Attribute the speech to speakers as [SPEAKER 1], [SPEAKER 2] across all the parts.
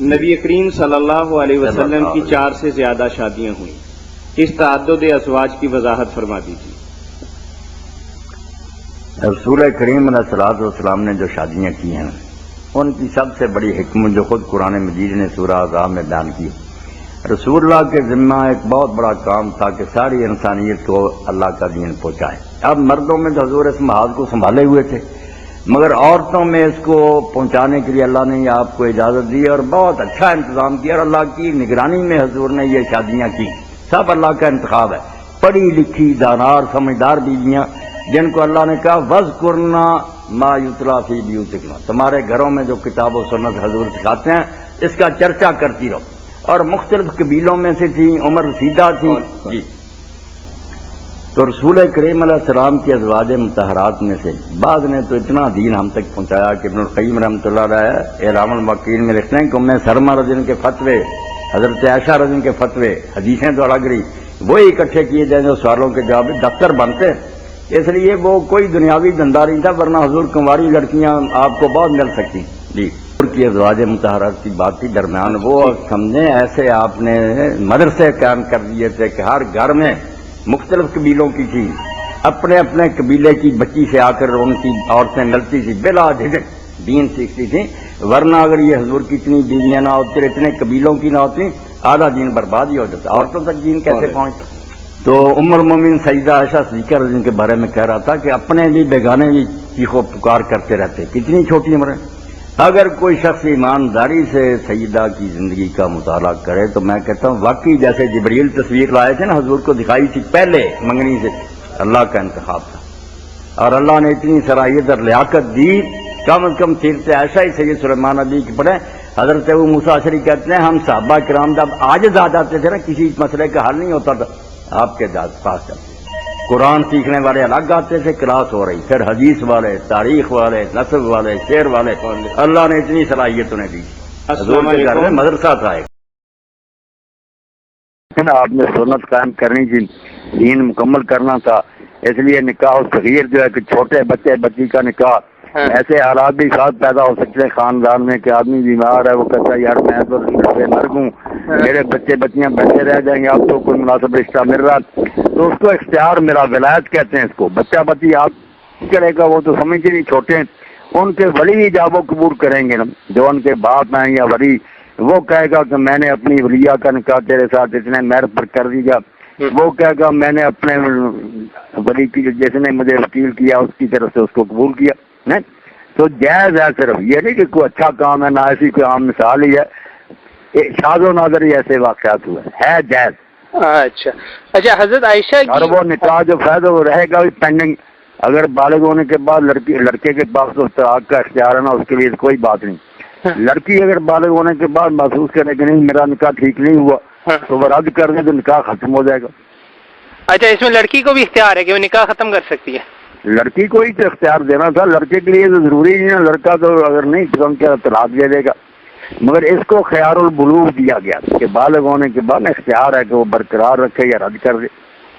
[SPEAKER 1] نبی کریم صلی اللہ علیہ وسلم کی 4 سے زیادہ شادیاں ہوئیں، اس تعدد ازواج کی وضاحت فرما دیجیے۔
[SPEAKER 2] رسول کریم علیہ الصلوۃ والسلام نے جو شادیاں کی ہیں ان کی سب سے بڑی حکمت جو خود قرآن مجید نے سورہ احزاب میں بیان کی، رسول اللہ کے ذمہ ایک بہت بڑا کام تھا کہ ساری انسانیت کو اللہ کا دین پہنچائے۔ اب مردوں میں تو حضور اس محاذ کو سنبھالے ہوئے تھے، مگر عورتوں میں اس کو پہنچانے کے لیے اللہ نے آپ کو اجازت دی اور بہت اچھا انتظام کیا، اور اللہ کی نگرانی میں حضور نے یہ شادیاں کی۔ سب اللہ کا انتخاب ہے، پڑھی لکھی دانا اور سمجھدار بیویاں جن کو اللہ نے کہا وَاذْكُرْنَا مَا يُتْلَىٰ فِي بُيُوتِكُنَّ، تمہارے گھروں میں جو کتاب و سنت حضور سکھاتے ہیں اس کا چرچا کرتی رہو۔ اور مختلف قبیلوں میں سے تھیں، عمر رسیدہ تھیں جی۔ تو رسول کریم علیہ السلام کی ازواج مطہرات میں سے بعض نے تو اتنا دین ہم تک پہنچایا کہ ابن القیم رحمۃ اللہ علیہ اعلام الموقعین میں لکھتے ہیں کہ ام سلمہ رضی اللہ عنہا کے فتوے، حضرت عائشہ رضی اللہ عنہا کے فتوے، حدیثیں تو الگ رہی، وہی اکٹھے کیے جائیں جو سوالوں کے جواب دفتر بنتے ہیں۔ اس لیے وہ کوئی دنیاوی دھندا نہیں تھا، ورنہ حضور کنواری لڑکیاں آپ کو بہت مل سکتی جی۔ کی ازواج مطہرات کی بات کی درمیان وہ سمجھیں ایسے آپ نے مدرسے قائم کر دیے تھے کہ ہر گھر میں مختلف قبیلوں کی تھی، اپنے اپنے قبیلے کی بچی سے آ کر ان کی عورتیں ملتی تھی، بلا جھجک دین سیکھتی تھیں، ورنہ اگر یہ حضور کی اتنی بیویاں نہ ہوتی، اتنے قبیلوں کی نہ ہوتی، آدھا دین برباد ہی ہو جاتا۔ عورتوں تک دین کیسے پہنچتا؟ تو ام المومنین سیدہ عائشہ صدیقہ رضی اللہ عنہا کے بارے میں کہہ رہا تھا کہ اپنے بھی بیگانے بھی چیخ و پکار کرتے رہتے، کتنی چھوٹی عمر ہے۔ اگر کوئی شخص ایمانداری سے سیدہ کی زندگی کا مطالعہ کرے تو میں کہتا ہوں واقعی جیسے جبریل تصویر لائے تھے نا حضور کو دکھائی تھی پہلے منگنی سے، اللہ کا انتخاب تھا، اور اللہ نے اتنی صلاحیت اور لیاقت دی۔ کم از کم سیرت عائشہ ہی سید سلیمان نبی کی پڑھیں، حضرت ابو موسیٰ اشعری کہتے ہیں ہم صحابہ کرام جب عاجز آ جاتے تھے نا، کسی مسئلے کا حل نہیں ہوتا تھا، آپ کے پاس جاتے، قرآن سیکھنے والے الگ آتے تھے، کلاس ہو رہی، پھر حدیث والے، تاریخ والے، نصب والے، شعر والے، اللہ نے اتنی صلاحیت انہیں دی۔ حضور کے گھر میں مدرسہ تھا ایک، آپ نے سنت قائم کرنی تھی، دین مکمل کرنا تھا، اس لیے نکاح صغیر جو ہے کہ چھوٹے بچے بچی کا نکاح، ایسے حالات بھی ساتھ پیدا ہو سکتے ہیں خاندان میں کہ آدمی بیمار ہے، وہ کہتا ہے یار میں تو مرگ ہوں، میرے بچے بچیاں بیٹھے رہ جائیں گے، اب تو کوئی مناسب رشتہ مل رہا، تو اس کو اختیار ملا، ولایت کہتے ہیں اس کو۔ بچہ بچی آپ کرے گا، وہ تو سمجھ نہیں، چھوٹے ہیں، ان کے ولی ایجاب و قبول کریں گے نا، جو ان کے باپ ہیں یا ولی، وہ کہے گا کہ میں نے اپنی ولیہ کا نکاح تیرے ساتھ اتنے مہر پر کر دیا، وہ کہے گا میں نے اپنے ولی کی جس نے مجھے وکیل کیا اس کی طرف سے اس کو قبول کیا، نہیں تو جائز ہے۔ صرف یہ نہیں کہ کوئی اچھا کام ہے، نہ ایسی کوئی عام مثال ہی ہے، شاذ و نادر ہی ایسے واقعات ہوئے ہے جائز۔
[SPEAKER 3] اچھا حضرت عائشہ
[SPEAKER 2] اور وہ نکاح جو فیض وہ رہے گا بھی پینڈنگ، اگر بالغ ہونے کے بعد لڑکے کے پاس تو طلاق کا اختیار ہے نا، اس کے لیے کوئی بات نہیں۔ لڑکی اگر بالغ ہونے کے بعد محسوس کرے کہ نہیں میرا نکاح ٹھیک نہیں ہوا تو وہ رد کر دے تو نکاح ختم ہو جائے گا۔
[SPEAKER 3] اچھا اس میں لڑکی کو بھی اختیار ہے کہ وہ نکاح ختم کر سکتی ہے؟
[SPEAKER 2] لڑکی کو ہی تو اختیار دینا تھا، لڑکے کے لیے تو ضروری نہیں ہے، لڑکا تو اگر نہیں پسند کیا طلاق دے دے گا، مگر اس کو خیار البلوغ دیا گیا کہ بالغ ہونے کے بعد اختیار ہے کہ وہ برقرار رکھے یا رد کر دے۔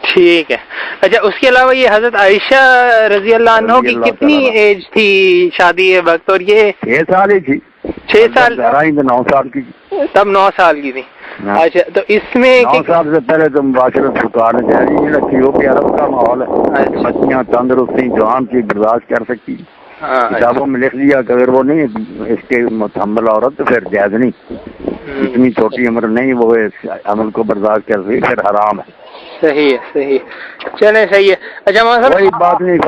[SPEAKER 3] ٹھیک ہے۔ اچھا اس کے علاوہ یہ حضرت عائشہ رضی اللہ عنہ کی کتنی ایج تھی شادی کے وقت؟ اور یہ
[SPEAKER 2] 6 سال ہی تھی۔
[SPEAKER 3] 6 سال؟
[SPEAKER 2] 9 سال کی
[SPEAKER 3] تب 9 سال کی تھی۔ اچھا تو اس میں
[SPEAKER 2] 9 سال سے پہلے تو مباشرت حکار جاری نہیں رکھی، وہ بھی عرب کا ماحول ہے، بچیاں تندرستی جوان کی برداشت کر سکتی، کتابوں میں لکھ دیا کہ اگر وہ نہیں اس کے متحمل عورت تو پھر جائز نہیں، اتنی چھوٹی عمر نہیں وہ اس عمل کو برداشت کر سکتی، پھر حرام ہے۔
[SPEAKER 3] صحیح ہے، صحیح، چلیں صحیح ہے۔ اچھا
[SPEAKER 2] کوئی بات نہیں،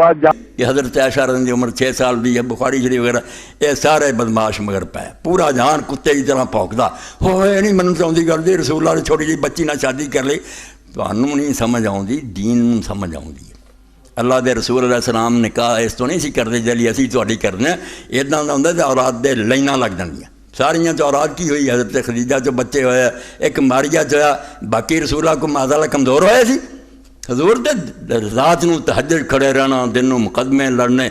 [SPEAKER 4] یہ حضرت عائشہ رضی اللہ عنہا کی عمر 6 سال دی ہے، بخاری شریف وغیرہ یہ سارے بدماش مگر پے، پورا جہان کتے کی طرح بھونکدا، ہوئے نہیں منن چاہتی گل جی رسول اللہ نے چھوٹی جی بچی نہ شادی کر لی، تمہیں نہیں سمجھ آتی، دین سمجھ آتی ہے۔ اللہ دے رسول علیہ السلام نے کہا اس تو نہیں سی کرتے جلی اسی تہاڈی کرنے، ادا کا ہوندا تے اولاد دے لائناں لگ جاندیاں ساریاں، تو اولاد کی ہوئی حضرت خدیجہ جو بچے ہوئے، ایک ماریہ جو ہے، باقی رسول اللہ کو معاذاللہ کمزور ہوئے سی، حضور تے رات نو تہجد کھڑے رہنا، دن نو مقدمے لڑنے،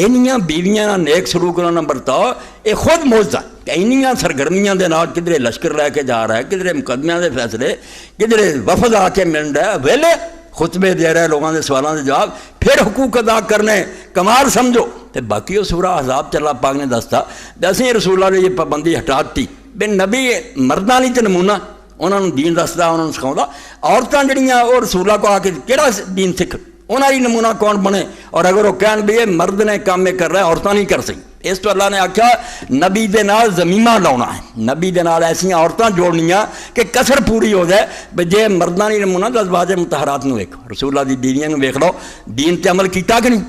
[SPEAKER 4] اینیاں بیویاں نیک سلوک نال برتاؤ، یہ خود معجزہ کہ اینیاں سرگرمیاں دے نال کدھرے لشکر لے کے جا رہا ہے، کدھرے مقدمیاں دے فیصلے، کدھرے وفد آ کے مل رہا ہے، ویلے خطبے دے رہے لوگوں کے سوالوں کے جواب، پھر حقوق ادا کرنے، کمال سمجھو۔ تو باقی وہ سورہ احزاب چ اللہ پاک نے دستا، اسی رسول اللہ نے یہ پابندی ہٹا دی، بھی نبی مرداں لئی تے نمونہ انہاں نوں دین دسدا انہاں نوں سکھاوندا عورتاں جڑیاں وہ رسول کو آ کے کہڑا دین سکھ انہاں دی نمونہ کون بنے اور اگر وہ کہن بھی یہ مرد نے کام کر رہا ہے عورتاں نہیں کر سکیں اس تو اللہ نے آکھیا نبی دے نال زمیمہ لاؤنا ہے نبی دے نال ایسیاں عورتاں جوڑنیاں کہ کسر پوری ہو جائے بھی جے مرداں نہیں نمونہ تو ازواج مطہرات نوں ویکھو رسول اللہ دی بیویاں نوں ویکھ لو دین تے عمل کیتا کہ نہیں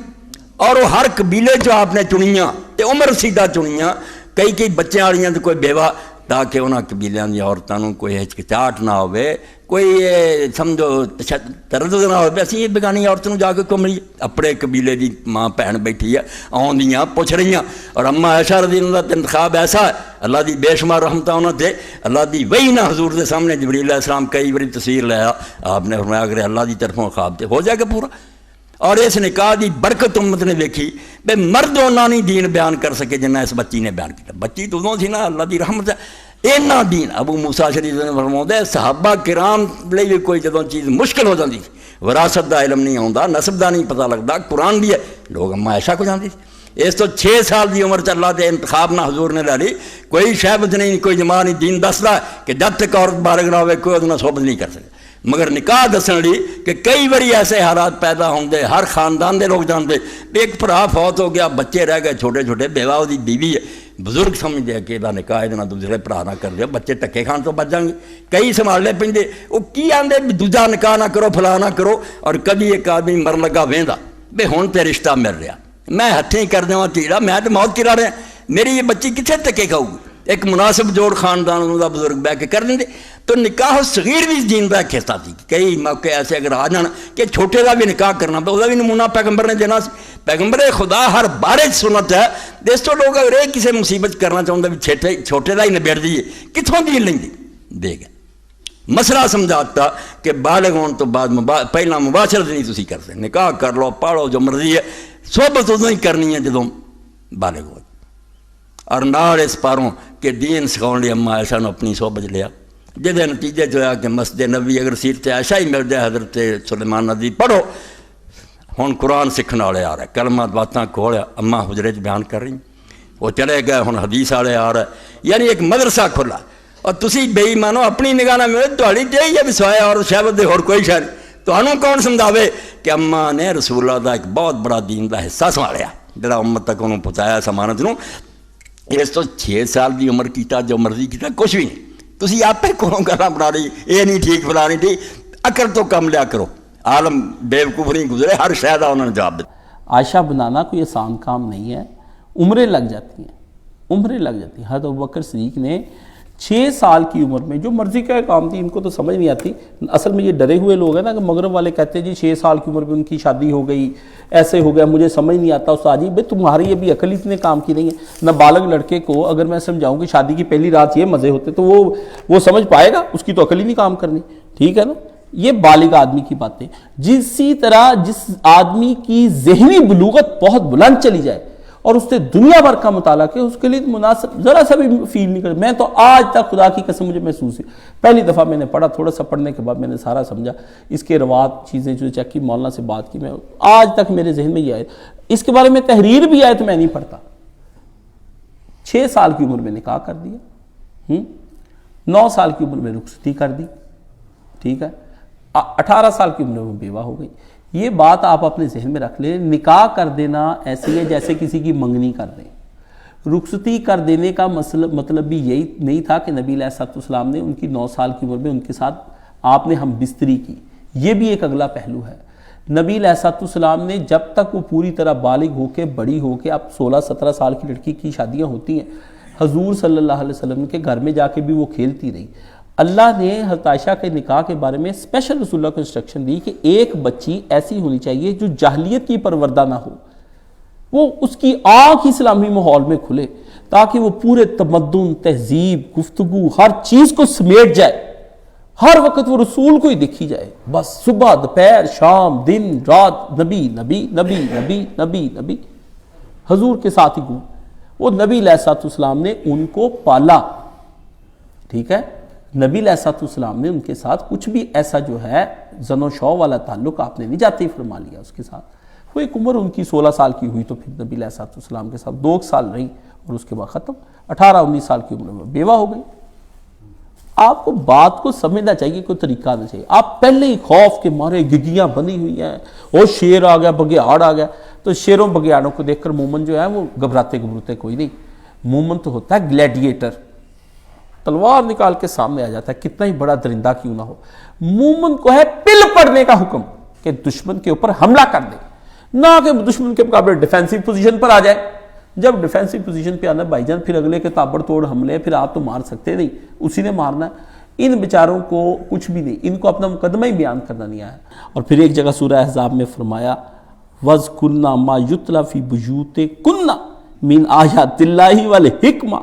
[SPEAKER 4] اور وہ ہر قبیلے جو آپ نے چنیاں تے عمر رسیدہ چنیاں کئی بچے والیاں تے کوئی بیوہ تاکہ انہاں قبیلیاں دی عورتاں نوں کوئی ہچکچاہٹ نہ ہوئے کوئی سمجھو تردد نہ ہوئے اسی یہ بیگانی عورتوں جا کے کملی اپنے قبیلے دی ماں بہن بیٹھی ہے آندیاں پوچھ رہیاں اور اما عائشہ رضی اللہ عنہا انتخاب ایسا ہے اللہ دی بے شمار رحمتہ انہاں تے اللہ دی وہی نہ حضور دے سامنے جبریل علیہ السلام کئی باری تصویر لیا آپ نے فرمایا اگر اللہ دی طرفوں خواب تے ہو جائے گا پورا اور اس نکاح دی برکت امت نے دیکھی بے مرد انہاں نہیں دین بیان کر سکے جنہ اس بچی نے بیان کیا بچی تو ادوں سی نا اللہ دی رحمت ہے اینا دین ابو موسیٰ شریف نے فرماؤں ہے صحابہ کرام لئے بھی کوئی جدوں چیز مشکل ہو جاندی وراثت دا علم نہیں آؤندا نسب دا نہیں پتہ لگدا قرآن بھی ہے لوگ اما عائشہ کو جاندی اس تو 6 سال دی عمر چ اللہ دے انتخاب نہ حضور نے لے لی کوئی شہبت نہیں کوئی جماع نہیں دین دسدا کہ جب تک عورت بالغ نہ ہوئے کوئی ادنا صحبت نہیں کر سکے مگر نکاح دسن لی کہ کئی باری ایسے حالات پیدا ہوندے ہر خاندان دے لوگ جانتے ایک بھرا فوت ہو گیا بچے رہ گئے چھوٹے چھوٹے بیوہ دی بیوی ہے بزرگ سمجھتے ہیں کہ یہ نکاح یہ دوسرے بھرا نہ کر لیا بچے ٹکے کھان تو بچ جائیں گے کئی سنبھالنے پہ وہ کی آدھے دوجا نکاح نہ کرو فلاں نہ کرو اور کبھی ایک آدمی مر لگا وہدا بے ہوں تے رشتہ مل رہا میں ہتھیں کر دوں تیڑا میں تو موت کرا رہا میری یہ بچی کتنے ٹکے کھاؤ گی ایک مناسب جوڑ خاندان دا بزرگ بہ کے کر دیں تو نکاح صغیر بھی دین دا ایک حصہ تھی کئی موقع ایسے اگر آ جان کہ چھوٹے دا بھی نکاح کرنا پہ وہ بھی نمونہ پیغمبر نے دینا سی پیغمبر خدا ہر بارے سنت ہے دیس تو لوگ اگر ایک کسی مصیبت کرنا چاہتا بھی چھوٹے دا ہی نبیڑ دیئے کتوں دین لیں گے دے گا مسئلہ سمجھاتا کہ بالغ ہون تو بعد پہلا مباشرت نہیں تسی کر سکتے نکاح کر لو پڑھو جو مرضی ہے صحبت ادوں ہی کرنی ہے جدوں بالغ ہو اور نال اس پاروں کہ دین سکھاؤن لئے اما عائشہ نے اپنی صحبت لیا جدے نتیجے جو ہے کہ مسجد نبی اگر سیرت عائشہ ہی مل جائے حضرت سلیمان ندی پڑھو ہن قرآن سکھنے والے آ رہے کلمات باتاں کھولیا اما حجرے چ بیان کر رہی وہ چلے گئے ہن حدیث والے آ رہے یعنی ایک مدرسہ کھلا اور تسی بے ایمانو اپنی نگاہ نہ ملے تہاڈی چاہیے بھی سوائے اور شہوت دے اور کوئی شے نہیں تہانوں کون سمجھاوے کہ اما نے رسول اللہ دا ایک بہت بڑا دین دا حصہ سنبھالیا جڑا امت تک انہوں پہنچایا سمانت نوں اس تو 6 سال دی عمر کیتا جو مرضی کیتا کچھ بھی نہیں تسی آپ پہ کونوں گلا بنا رہی یہ نہیں ٹھیک فلاں نہیں ٹھیک عقل تو کم لیا کرو عالم بیوقوف نہیں گزرے ہر شاید انہوں نے جواب دیا
[SPEAKER 5] عائشہ بنانا کوئی آسان کام نہیں ہے عمریں لگ جاتی ہیں حضرت ابوبکر صدیق نے 6 سال کی عمر میں جو مرضی کا کام تھی ان کو تو سمجھ نہیں آتی اصل میں یہ ڈرے ہوئے لوگ ہیں نا کہ مغرب والے کہتے ہیں جی 6 سال کی عمر میں ان کی شادی ہو گئی ایسے ہو گیا مجھے سمجھ نہیں آتا استاد جی بھائی تمہاری ابھی عقل اتنے کام کی نہیں ہے نہ بالغ لڑکے کو اگر میں سمجھاؤں کہ شادی کی پہلی رات یہ مزے ہوتے تو وہ سمجھ پائے گا اس کی تو عقل ہی نہیں کام کرنی ٹھیک ہے نا یہ بالغ آدمی کی باتیں جسی طرح جس آدمی کی ذہنی بلوغت بہت بلند چلی جائے اور اس سے دنیا بھر کا مطالعہ کہ اس کے لیے مناسب ذرا سا بھی فیل نہیں کر میں تو آج تک خدا کی قسم مجھے محسوس ہے پہلی دفعہ میں نے پڑھا تھوڑا سا پڑھنے کے بعد میں نے سارا سمجھا اس کے روات چیزیں جو چیک کی مولانا سے بات کی میں آج تک میرے ذہن میں یہ آئے اس کے بارے میں تحریر بھی آئے تو میں نہیں پڑھتا 6 سال کی عمر میں نکاح کر دیا 9 سال کی عمر میں رخصتی کر دی ٹھیک ہے 18 سال کی عمر میں بیوہ ہو گئی یہ بات آپ اپنے ذہن میں رکھ لیں نکاح کر دینا ایسی ہے جیسے کسی کی منگنی کر دیں رخصتی کر دینے کا مطلب بھی یہی نہیں تھا کہ نبی علیہ السلام نے ان کی 9 سال کی عمر میں ان کے ساتھ آپ نے ہم بستری کی یہ بھی ایک اگلا پہلو ہے نبی علیہ السلام نے جب تک وہ پوری طرح بالغ ہو کے بڑی ہو کے اب 16-17 سال کی لڑکی کی شادیاں ہوتی ہیں حضور صلی اللہ علیہ وسلم کے گھر میں جا کے بھی وہ کھیلتی رہی اللہ نے حضرت عائشہ کے نکاح کے بارے میں اسپیشل رسول اللہ کو انسٹرکشن دی کہ ایک بچی ایسی ہونی چاہیے جو جاہلیت کی پروردہ نہ ہو وہ اس کی آنکھ اسلامی ماحول میں کھلے تاکہ وہ پورے تمدن تہذیب گفتگو ہر چیز کو سمیٹ جائے ہر وقت وہ رسول کو ہی دیکھی جائے بس صبح دوپہر شام دن رات نبی نبی نبی نبی نبی نبی حضور کے ساتھ ہی گھوم وہ نبی علیہ السلام نے ان کو پالا ٹھیک ہے نبی علیہ السلام نے ان کے ساتھ کچھ بھی ایسا جو ہے زن و شو والا تعلق آپ نے نہیں جاتے ہی فرما لیا اس کے ساتھ وہ ایک عمر ان کی 16 سال کی ہوئی تو پھر نبی علیہ السلام کے ساتھ 2 سال رہی اور اس کے بعد ختم 18-19 سال کی عمر میں بیوہ ہو گئی آپ کو بات کو سمجھنا چاہیے، کوئی طریقہ نہ چاہیے. آپ پہلے ہی خوف کے مارے گگیاں بنی ہوئی ہیں، وہ شیر آ گیا، بگیاڑ آ گیا. تو شیروں بگیاڑوں کو دیکھ کر مومن جو ہے وہ گھبراتے کوئی نہیں. مومن تو ہوتا ہے گلیڈیٹر، تلوار نکال کے سامنے آ جاتا ہے، کتنا ہی بڑا درندہ کیوں نہ ہو. مومن کو ہے پل پڑنے کا حکم کہ دشمن کے اوپر حملہ کر دے، نہ کہ دشمن کے مقابلے ڈیفینسو پوزیشن پر آ جائے. جب ڈیفینسو پوزیشن پہ آنا بھائی جان، پھر اگلے کے تابڑ توڑ حملے، پھر آپ تو مار سکتے نہیں، اسی نے مارنا ہے. ان بیچاروں کو کچھ بھی نہیں، ان کو اپنا مقدمہ ہی بیان کرنا نہیں آیا. اور پھر ایک جگہ سورہ احزاب میں فرمایا وَاذْكُرْنَا مَا يُتْلَى فِي بُيُوتِكُنَّ مِنْ آیَاتِ اللَّهِ وَالْحِکْمَةِ.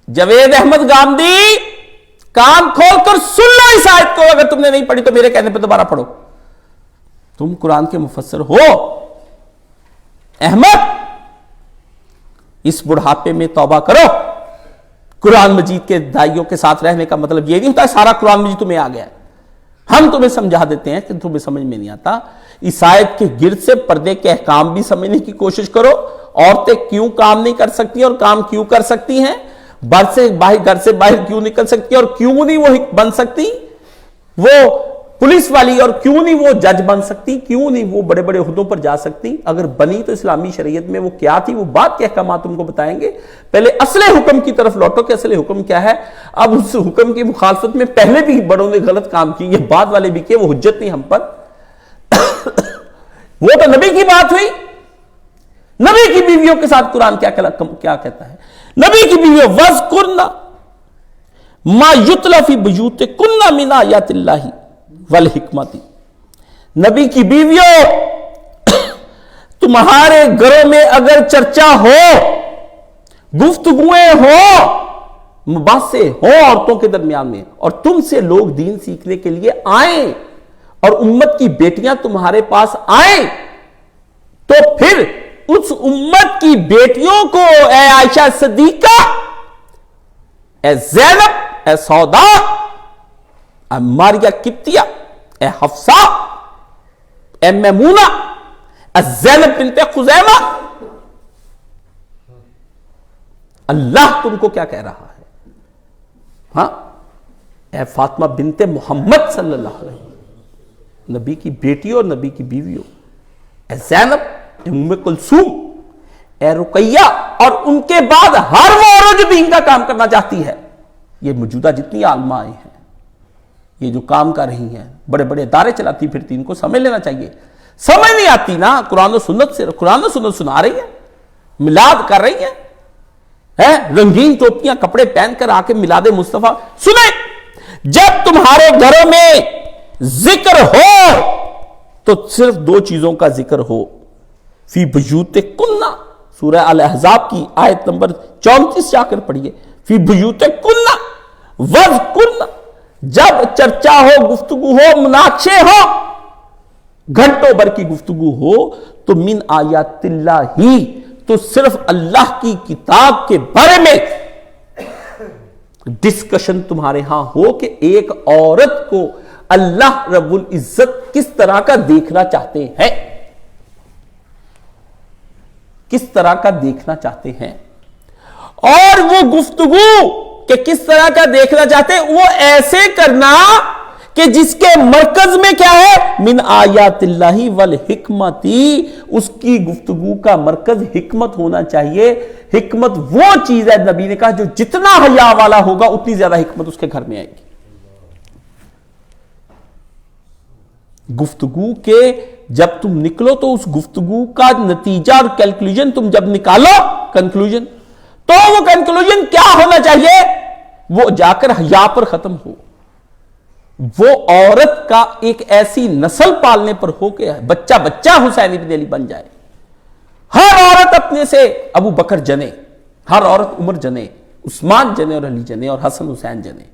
[SPEAKER 5] جاوید احمد گاندھی، کان کھول کر سن لو اس آیت کو، اگر تم نے نہیں پڑھی تو میرے کہنے پہ دوبارہ پڑھو. تم قرآن کے مفسر ہو احمد، اس بڑھاپے میں توبہ کرو. قرآن مجید کے دائیوں کے ساتھ رہنے کا مطلب یہ نہیں ہوتا سارا قرآن مجید تمہیں آ گیا ہے. ہم تمہیں سمجھا دیتے ہیں کہ تمہیں سمجھ میں نہیں آتا. اس آیت کے گرد سے پردے کے احکام بھی سمجھنے کی کوشش کرو. عورتیں کیوں کام نہیں کر سکتی اور کام کیوں کر سکتی ہیں، گھر سے باہر کیوں نکل سکتی اور کیوں نہیں وہ بن سکتی وہ پولیس والی، اور کیوں نہیں وہ جج بن سکتی، کیوں نہیں وہ بڑے بڑے عہدوں پر جا سکتی. اگر بنی تو اسلامی شریعت میں وہ کیا تھی، وہ بات کے احکامات تم کو بتائیں گے. پہلے اصل حکم کی طرف لوٹو کہ اصل حکم کیا ہے. اب اس حکم کی مخالفت میں پہلے بھی بڑوں نے غلط کام کی، یہ بعد والے بھی کیے، وہ حجت نہیں ہم پر. وہ تو نبی کی بات ہوئی. نبی کی بیویوں کے ساتھ قرآن کیا کہتا ہے. نبی کی بیویوں وَاذْكُرْنَا مَا يُتْلَى فِي بُيُوتِكُنَّ مِنْ آیَاتِ اللَّهِ وَالْحِکْمَةِ. نبی کی بیویوں، تمہارے گھروں میں اگر چرچا ہو، گفتگویں ہو، مباحثے ہوں عورتوں کے درمیان میں، اور تم سے لوگ دین سیکھنے کے لیے آئیں اور امت کی بیٹیاں تمہارے پاس آئیں، تو پھر اس امت کی بیٹیوں کو اے عائشہ صدیقہ، اے زینب، اے سودا، اے ماریہ قبطیہ، اے حفصہ، اے میمونہ، اے زینب بنت خزیمہ، اللہ تم کو کیا کہہ رہا ہے. ہاں، اے فاطمہ بنت محمد صلی اللہ علیہ وسلم، نبی کی بیٹیوں اور نبی کی بیویوں، اے زینب، اے ام کلثوم، اے رقیہ، اور ان کے بعد ہر وہ عورت جو دین کا کام کرنا چاہتی ہے. یہ موجودہ جتنی عالمہ آئے ہیں، یہ جو کام کر رہی ہیں، بڑے بڑے ادارے چلاتی پھرتی، ان کو سمجھ لینا چاہیے. سمجھ نہیں آتی نا، قرآن و سنت سنا رہی ہیں، میلاد کر رہی ہیں، رنگین ٹوپیاں کپڑے پہن کر آ کے میلاد مصطفیٰ سنیں. جب تمہارے گھروں میں ذکر ہو تو صرف دو چیزوں کا ذکر ہو. فی بیوتکن، سورہ الاحزاب کی آیت نمبر 34 جا کر پڑھیے. فی بیوتکن وذکرن، جب چرچا ہو، گفتگو ہو، مناقشے ہو، گھنٹوں بھر کی گفتگو ہو، تو من آیات اللہ ہی، تو صرف اللہ کی کتاب کے بارے میں ڈسکشن تمہارے ہاں ہو کہ ایک عورت کو اللہ رب العزت کس طرح کا دیکھنا چاہتے ہیں، کس طرح کا دیکھنا چاہتے ہیں. اور وہ گفتگو کہ کس طرح کا دیکھنا چاہتے ہیں، وہ ایسے کرنا کہ جس کے مرکز میں کیا ہے، من آیات اللہ والحکمت، اس کی گفتگو کا مرکز حکمت ہونا چاہیے. حکمت وہ چیز ہے، نبی نے کہا، جو جتنا حیا والا ہوگا اتنی زیادہ حکمت اس کے گھر میں آئے گی. گفتگو کے جب تم نکلو تو اس گفتگو کا نتیجہ اور کیلکولیشن تم جب نکالو، کنکلوژن، تو وہ کنکلوژن کیا ہونا چاہیے، وہ جا کر حیا پر ختم ہو. وہ عورت کا ایک ایسی نسل پالنے پر ہو کہ بچہ بچہ حسین ابن علی بن جائے. ہر عورت اپنے سے ابو بکر جنے، ہر عورت عمر جنے، عثمان جنے اور علی جنے اور حسن حسین جنے.